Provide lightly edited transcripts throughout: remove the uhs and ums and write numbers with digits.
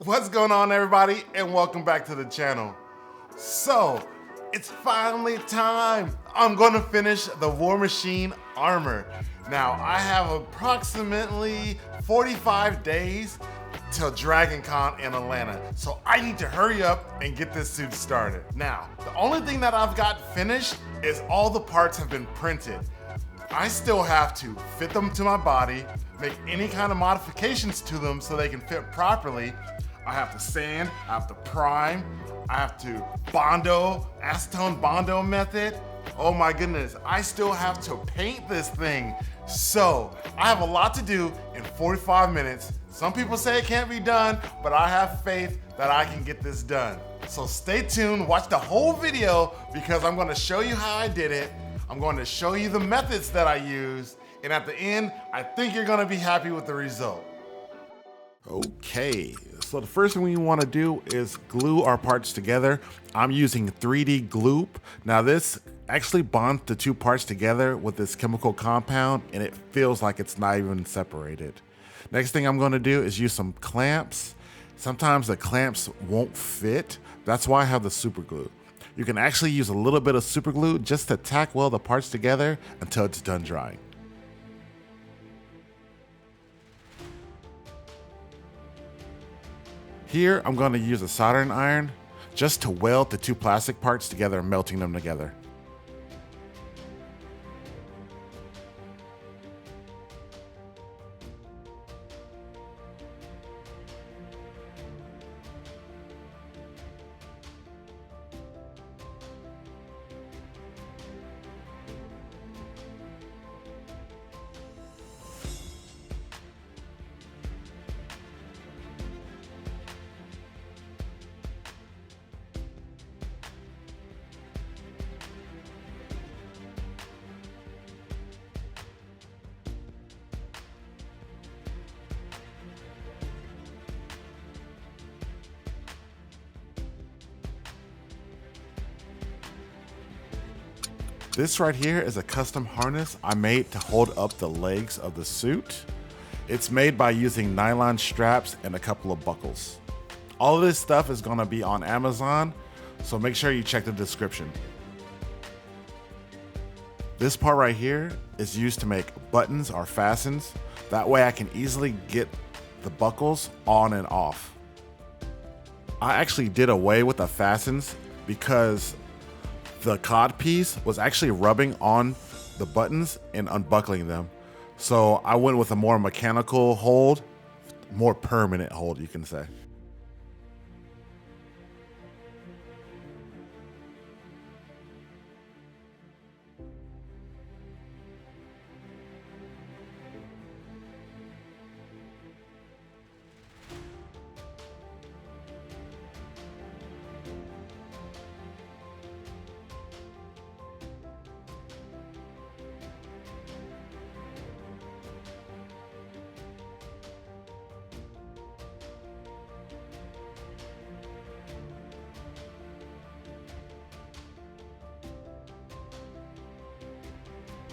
What's going on, everybody, and welcome back to the channel. So, it's finally time. I'm gonna finish the War Machine armor. Now, I have approximately 45 days till Dragon Con in Atlanta, so I need to hurry up and get this suit started. Now, the only thing that I've got finished is all the parts have been printed. I still have to fit them to my body, make any kind of modifications to them so they can fit properly. I have to sand, I have to prime, I have to Bondo, acetone Bondo method. Oh my goodness, I still have to paint this thing. So, I have a lot to do in 45 minutes. Some people say it can't be done, but I have faith that I can get this done. So stay tuned, watch the whole video because I'm gonna show you how I did it. I'm going to show you the methods that I use, and at the end, I think you're gonna be happy with the result. Okay, so the first thing we want to do is glue our parts together. I'm using 3D glue. Now this actually bonds the two parts together with this chemical compound, and it feels like it's not even separated. Next thing I'm going to do is use some clamps. Sometimes the clamps won't fit. That's why I have the super glue. You can actually use a little bit of super glue just to tack weld the parts together until it's done drying. Here, I'm going to use a soldering iron just to weld the two plastic parts together, melting them together. This right here is a custom harness I made to hold up the legs of the suit. It's made by using nylon straps and a couple of buckles. All of this stuff is gonna be on Amazon, so make sure you check the description. This part right here is used to make buttons or fastens. That way I can easily get the buckles on and off. I actually did away with the fastens because the cod piece was actually rubbing on the buttons and unbuckling them. So I went with a more mechanical hold, more permanent hold, you can say.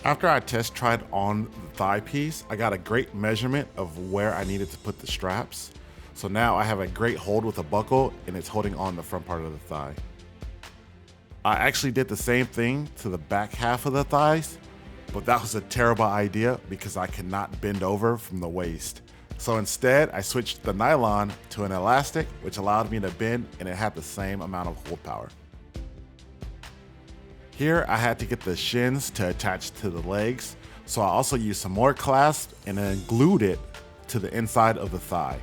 After I test tried on the thigh piece, I got a great measurement of where I needed to put the straps. So now I have a great hold with a buckle and it's holding on the front part of the thigh. I actually did the same thing to the back half of the thighs, but that was a terrible idea because I could not bend over from the waist. So instead, I switched the nylon to an elastic, which allowed me to bend and it had the same amount of hold power. Here, I had to get the shins to attach to the legs, so I also used some more clasp and then glued it to the inside of the thigh.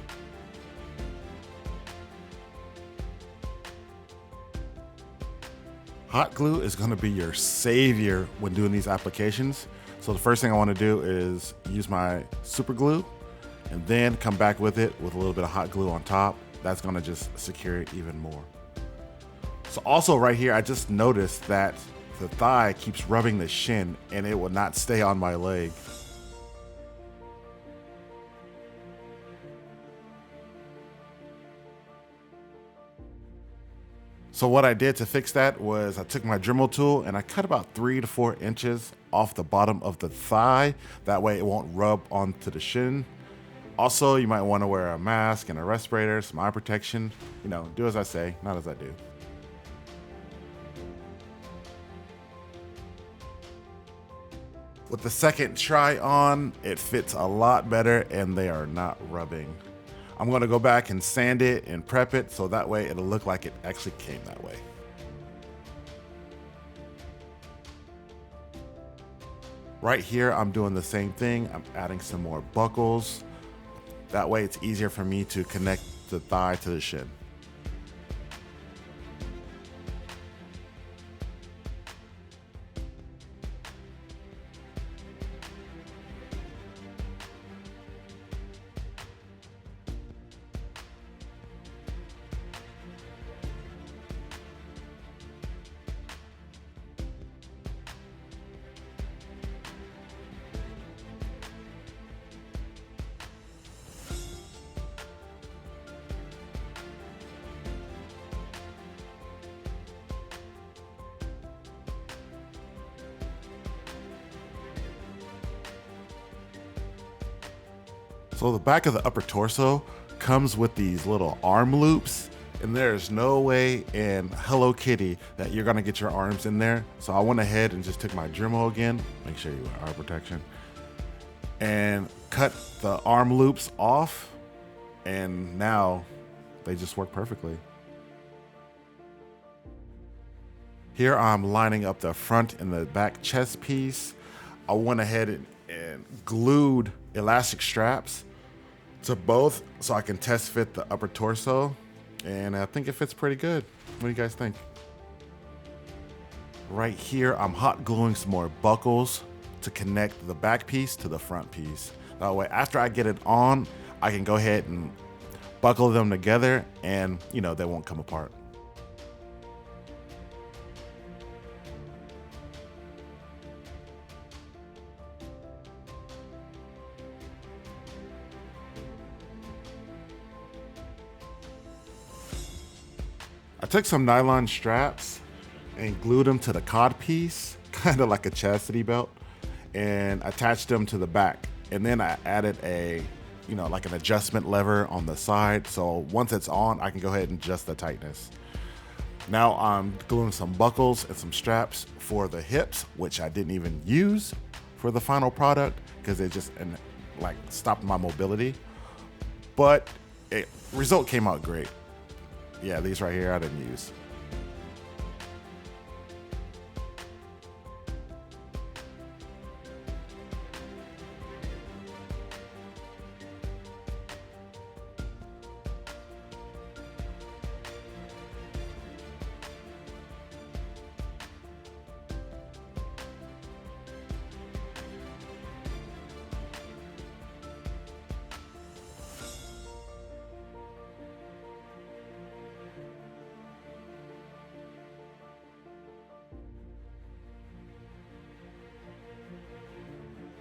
Hot glue is going to be your savior when doing these applications. So the first thing I want to do is use my super glue and then come back with it with a little bit of hot glue on top. That's going to just secure it even more. So also right here, I just noticed that the thigh keeps rubbing the shin and it will not stay on my leg. So what I did to fix that was I took my Dremel tool and I cut about 3 to 4 inches off the bottom of the thigh. That way it won't rub onto the shin. Also, you might want to wear a mask and a respirator, some eye protection. You know, do as I say, not as I do. With the second try on, it fits a lot better and they are not rubbing. I'm gonna go back and sand it and prep it so that way it'll look like it actually came that way. Right here, I'm doing the same thing. I'm adding some more buckles. That way it's easier for me to connect the thigh to the shin. So the back of the upper torso comes with these little arm loops, and there's no way in Hello Kitty that you're gonna get your arms in there. So I went ahead and just took my Dremel again, make sure you wear eye protection, and cut the arm loops off, and now they just work perfectly. Here I'm lining up the front and the back chest piece. I went ahead and glued elastic straps to both so I can test fit the upper torso, and I think it fits pretty good. What do you guys think? Right here, I'm hot gluing some more buckles to connect the back piece to the front piece. That way, after I get it on, I can go ahead and buckle them together and, you know, they won't come apart. I took some nylon straps and glued them to the cod piece, kind of like a chastity belt, and attached them to the back. And then I added a, you know, like an adjustment lever on the side. So once it's on, I can go ahead and adjust the tightness. Now I'm gluing some buckles and some straps for the hips, which I didn't even use for the final product because it just like stopped my mobility. But result came out great. Yeah, these right here I didn't use.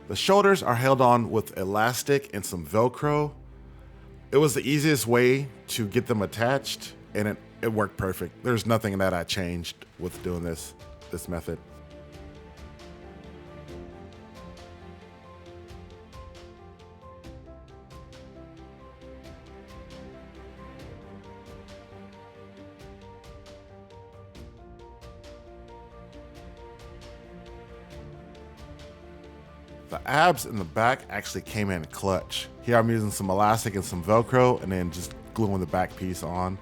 The shoulders are held on with elastic and some Velcro. It was the easiest way to get them attached, and it worked perfect. There's nothing that I changed with doing this method. The abs in the back actually came in clutch. Here I'm using some elastic and some Velcro and then just gluing the back piece on.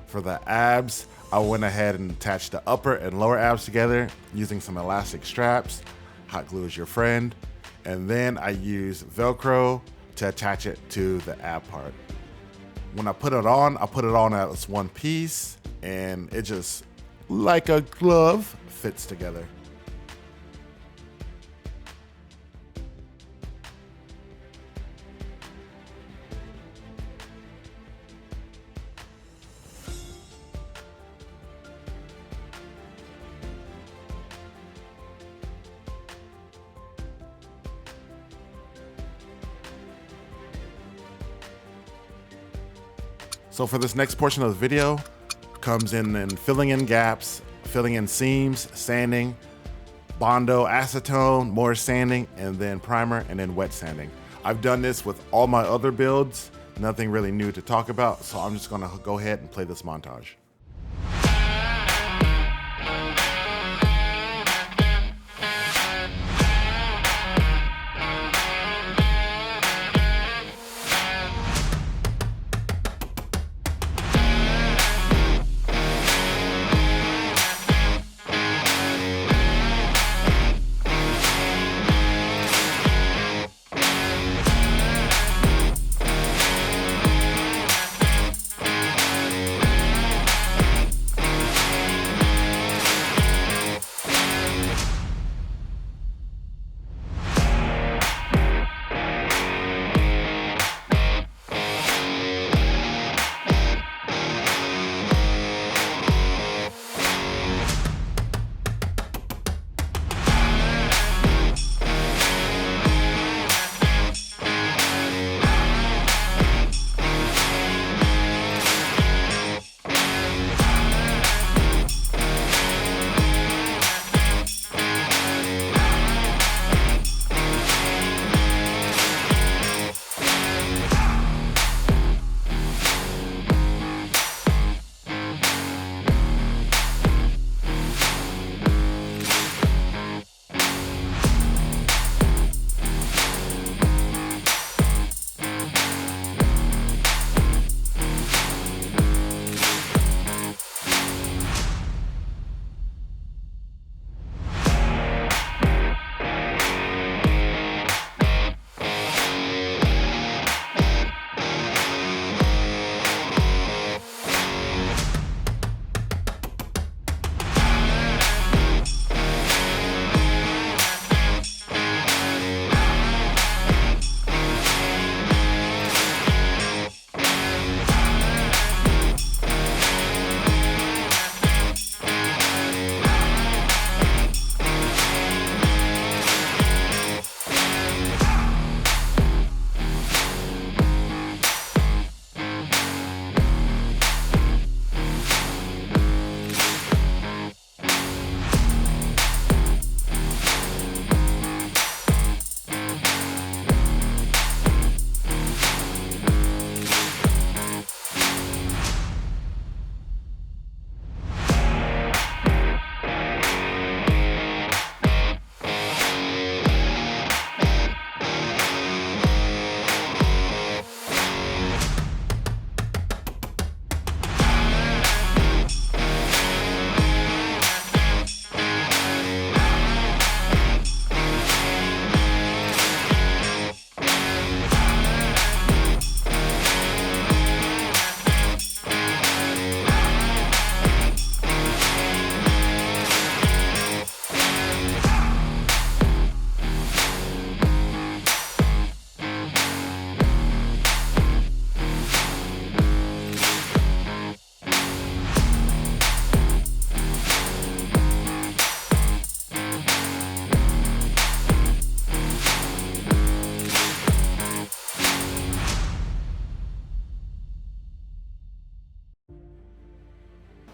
For the abs, I went ahead and attached the upper and lower abs together using some elastic straps. Hot glue is your friend. And then I used Velcro to attach it to the ab part. When I put it on as one piece, and it just, like a glove, fits together. So for this next portion of the video, comes in filling in gaps, filling in seams, sanding, Bondo acetone, more sanding, and then primer, and then wet sanding. I've done this with all my other builds, nothing really new to talk about, so I'm just gonna go ahead and play this montage.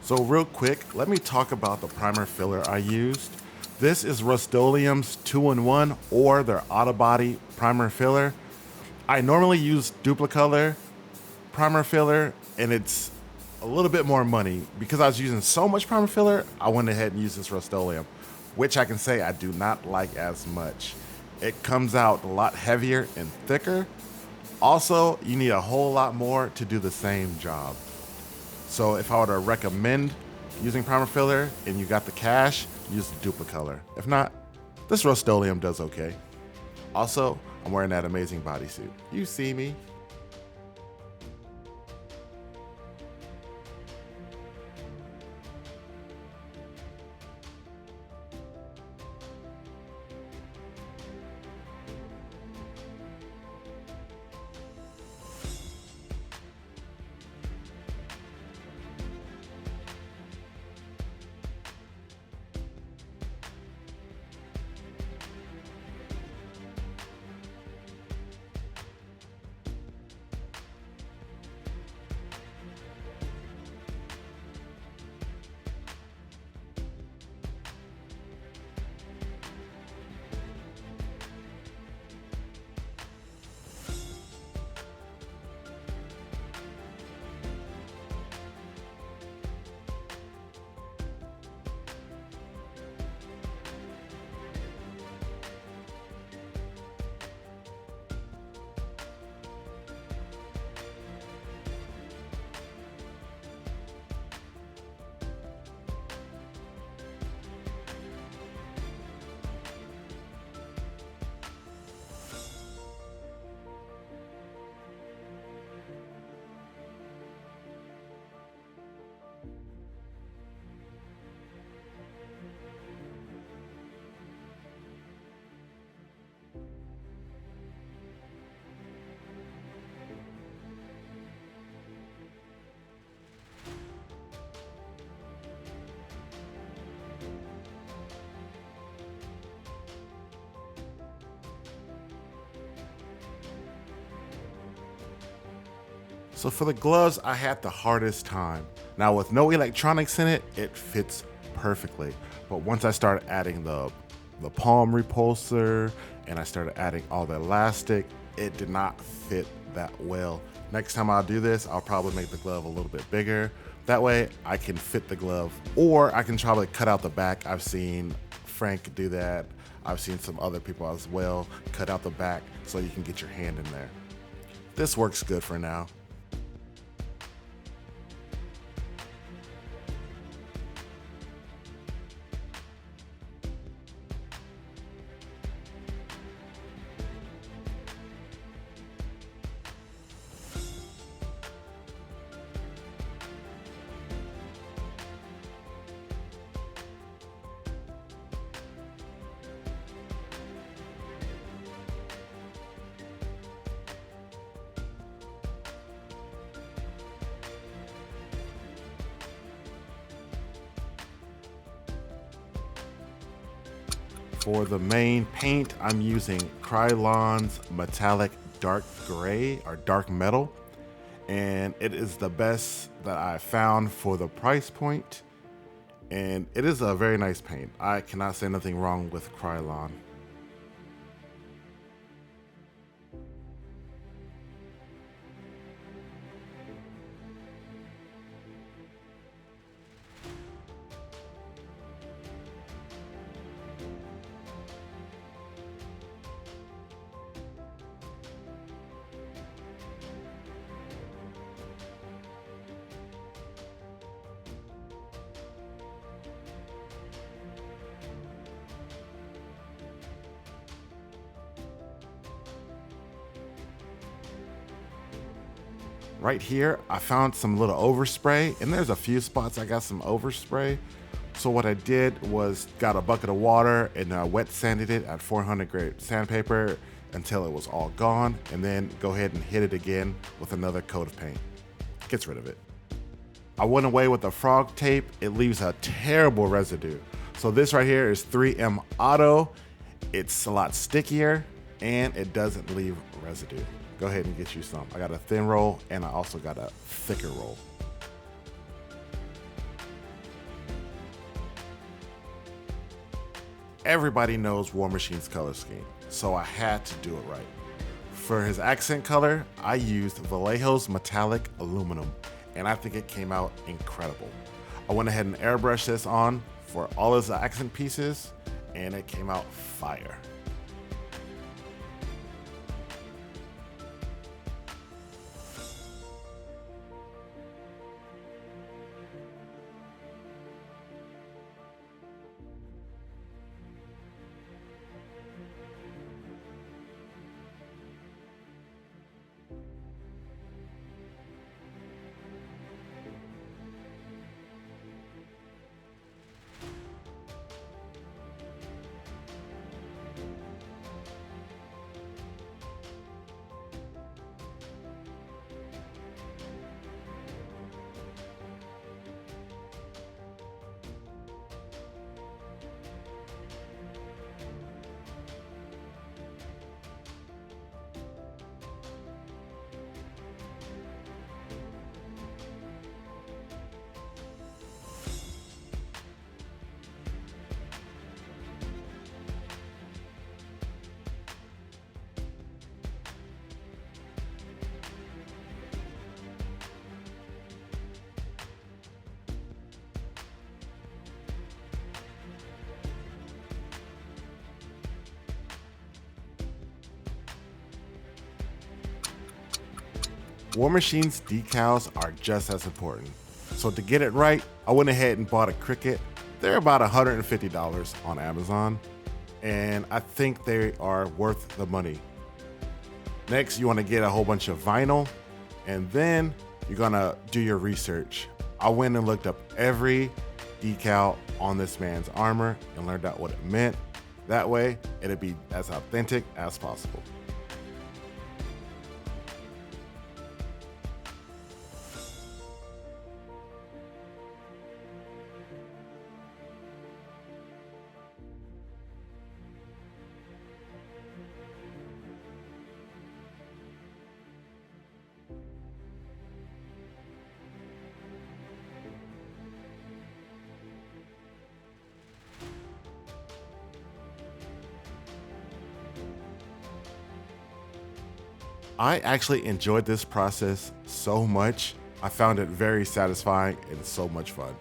So real quick, let me talk about the primer filler I used. This is Rust-Oleum's 2-in-1 or their Autobody primer filler. I normally use Duplicolor primer filler and it's a little bit more money. Because I was using so much primer filler, I went ahead and used this Rust-Oleum, which I can say I do not like as much. It comes out a lot heavier and thicker. Also, you need a whole lot more to do the same job. So if I were to recommend using primer filler and you got the cash, use the Duplicolor. If not, this Rust-Oleum does okay. Also, I'm wearing that amazing bodysuit. You see me. So for the gloves, I had the hardest time. Now with no electronics in it, it fits perfectly. But once I started adding the palm repulsor and I started adding all the elastic, it did not fit that well. Next time I'll do this, I'll probably make the glove a little bit bigger. That way I can fit the glove, or I can probably cut out the back. I've seen Frank do that. I've seen some other people as well cut out the back so you can get your hand in there. This works good for now. For the main paint, I'm using Krylon's metallic dark gray or dark metal, and it is the best that I found for the price point, and it is a very nice paint. I cannot say nothing wrong with Krylon. Right here, I found some little overspray, and there's a few spots I got some overspray. So what I did was got a bucket of water and wet sanded it at 400 grade sandpaper until it was all gone, and then go ahead and hit it again with another coat of paint. Gets rid of it. I went away with the frog tape. It leaves a terrible residue. So this right here is 3M Auto. It's a lot stickier and it doesn't leave residue. Go ahead and get you some. I got a thin roll and I also got a thicker roll. Everybody knows War Machine's color scheme, so I had to do it right. For his accent color, I used Vallejo's metallic aluminum, and I think it came out incredible. I went ahead and airbrushed this on for all his accent pieces, and it came out fire. War Machine's decals are just as important. So to get it right, I went ahead and bought a Cricut. They're about $150 on Amazon, and I think they are worth the money. Next, you want to get a whole bunch of vinyl, and then you're gonna do your research. I went and looked up every decal on this man's armor and learned out what it meant. That way, it'll be as authentic as possible. I actually enjoyed this process so much. I found it very satisfying and so much fun.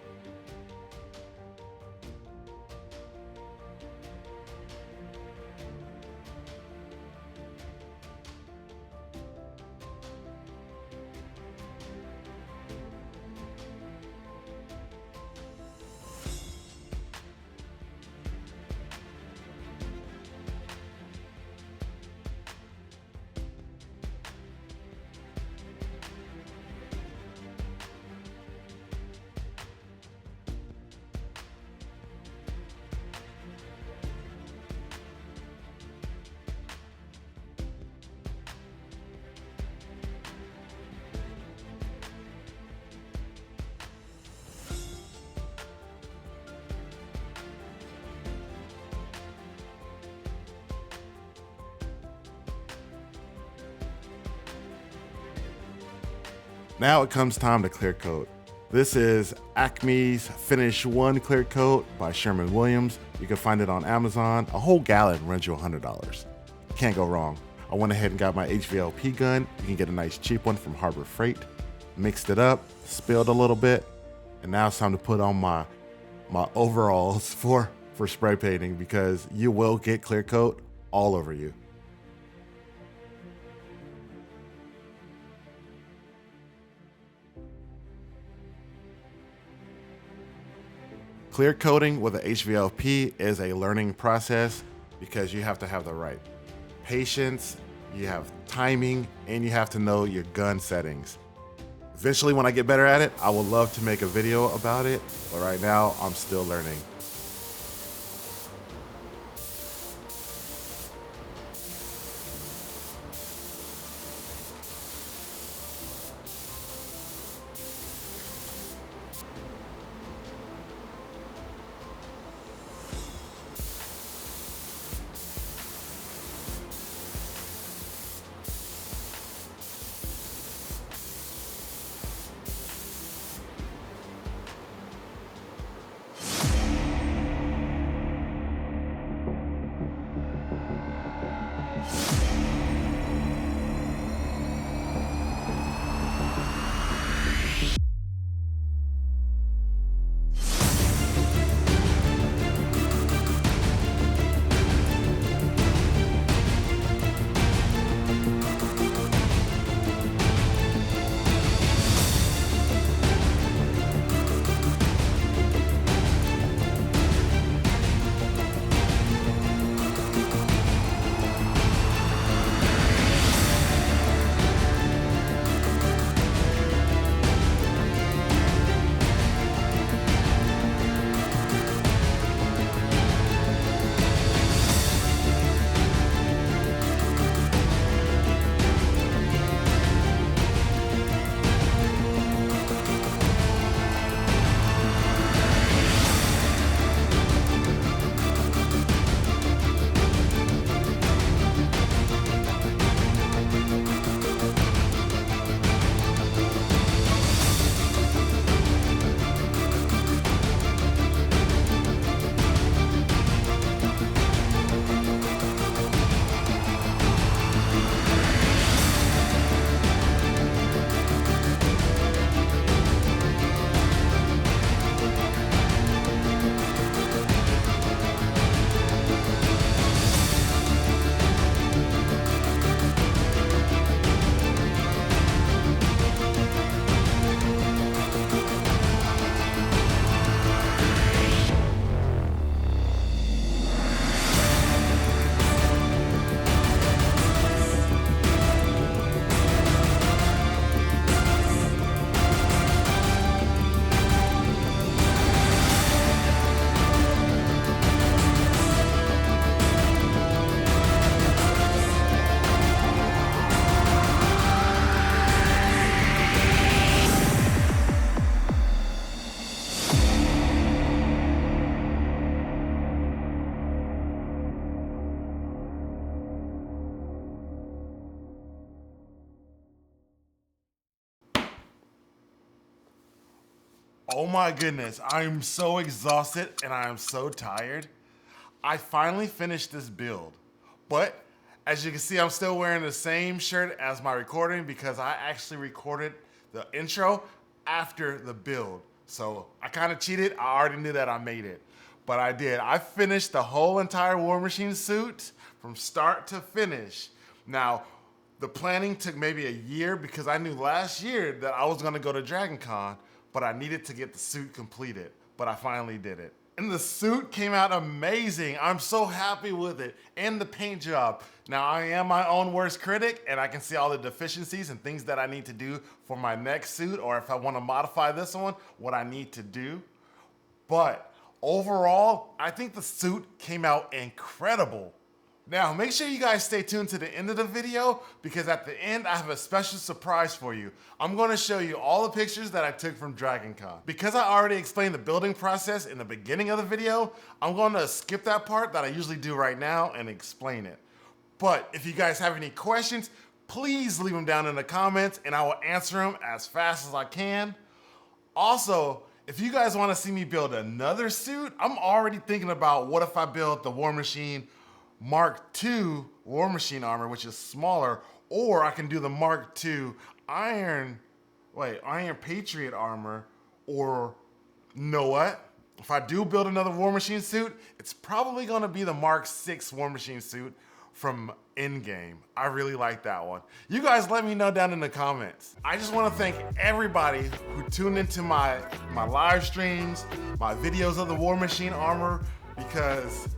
Now it comes time to clear coat. This is Acme's Finish 1 Clear Coat by Sherwin-Williams. You can find it on Amazon. A whole gallon runs you $100. Can't go wrong. I went ahead and got my HVLP gun. You can get a nice cheap one from Harbor Freight. Mixed it up, spilled a little bit, and now it's time to put on my overalls for spray painting, because you will get clear coat all over you. Clear coating with a HVLP is a learning process because you have to have the right patience, you have timing, and you have to know your gun settings. Eventually, when I get better at it, I would love to make a video about it, but right now I'm still learning. Oh my goodness, I'm so exhausted and I am so tired. I finally finished this build, but As you can see, I'm still wearing the same shirt as my recording because I actually recorded the intro after the build. So I kind of cheated. I already knew that I made it, but I did. I finished the whole entire War Machine suit from start to finish. Now, the planning took maybe a year because I knew last year that I was gonna go to Dragon Con, but I needed to get the suit completed, but I finally did it. And the suit came out amazing. I'm so happy with it, and the paint job. Now, I am my own worst critic, and I can see all the deficiencies and things that I need to do for my next suit, or if I wanna modify this one, what I need to do. But overall, I think the suit came out incredible. Now, make sure you guys stay tuned to the end of the video because at the end, I have a special surprise for you. I'm gonna show you all the pictures that I took from Dragon Con. Because I already explained the building process in the beginning of the video, I'm gonna skip that part that I usually do right now and explain it. But if you guys have any questions, please leave them down in the comments and I will answer them as fast as I can. Also, if you guys wanna see me build another suit, I'm already thinking about what if I build the War Machine Mark II War Machine armor, which is smaller, or I can do the Mark II Iron Patriot armor, or you know what? If I do build another War Machine suit, it's probably gonna be the Mark VI War Machine suit from Endgame. I really like that one. You guys let me know down in the comments. I just wanna thank everybody who tuned into my live streams, my videos of the War Machine armor, because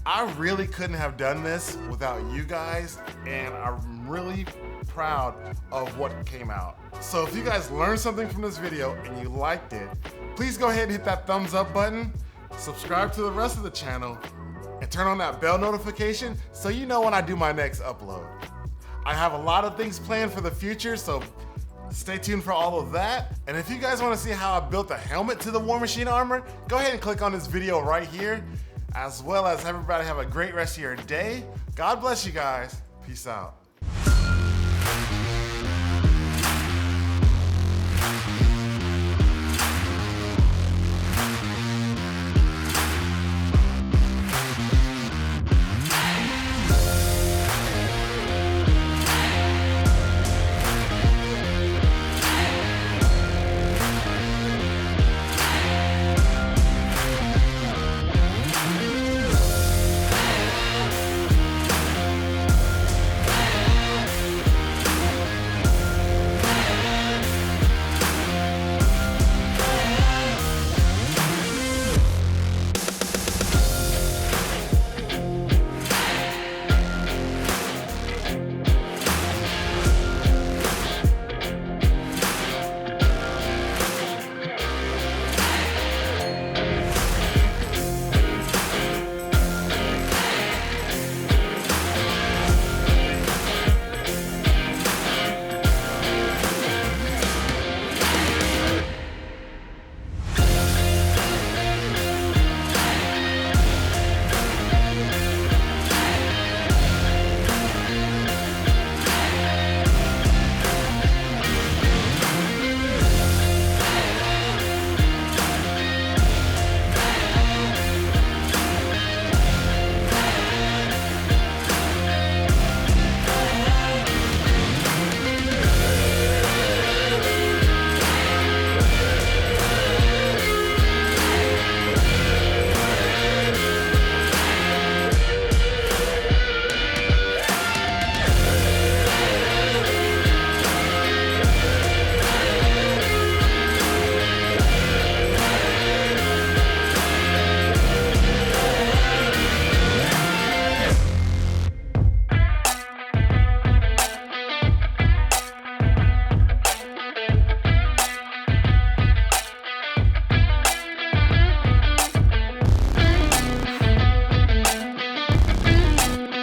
I really couldn't have done this without you guys, and I'm really proud of what came out. So if you guys learned something from this video and you liked it, please go ahead and hit that thumbs up button, subscribe to the rest of the channel, and turn on that bell notification so you know when I do my next upload. I have a lot of things planned for the future, so stay tuned for all of that. And if you guys want to see how I built a helmet to the War Machine armor, go ahead and click on this video right here. As well as everybody have a great rest of your day. God bless you guys. Peace out.